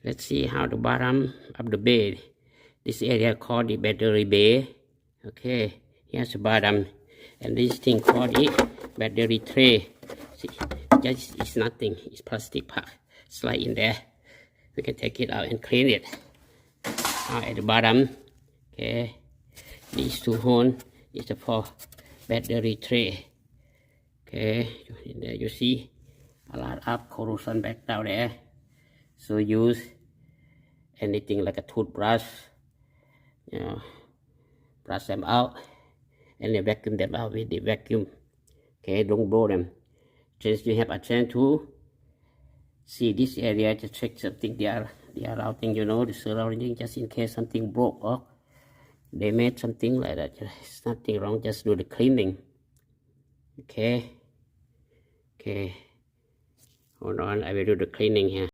Let's see how the bottom of the bay. This area called the battery bay. Okay, here's the bottom, and this thing called the battery tray. See, just it's nothing. It's plastic part. Slide in there. We can take it out and clean it. Now at the bottom, okay, these two holes is for battery tray. Okay, in there you see a lot of corrosion back down there. So use anything like a toothbrush, brush them out and then vacuum them out with the vacuum. Okay, don't blow them. Just you have a chance to see this area to check something they are routing, the surrounding, just in case something broke or they made something like that. There's nothing wrong, just do the cleaning. Okay, hold on, I will do the cleaning here.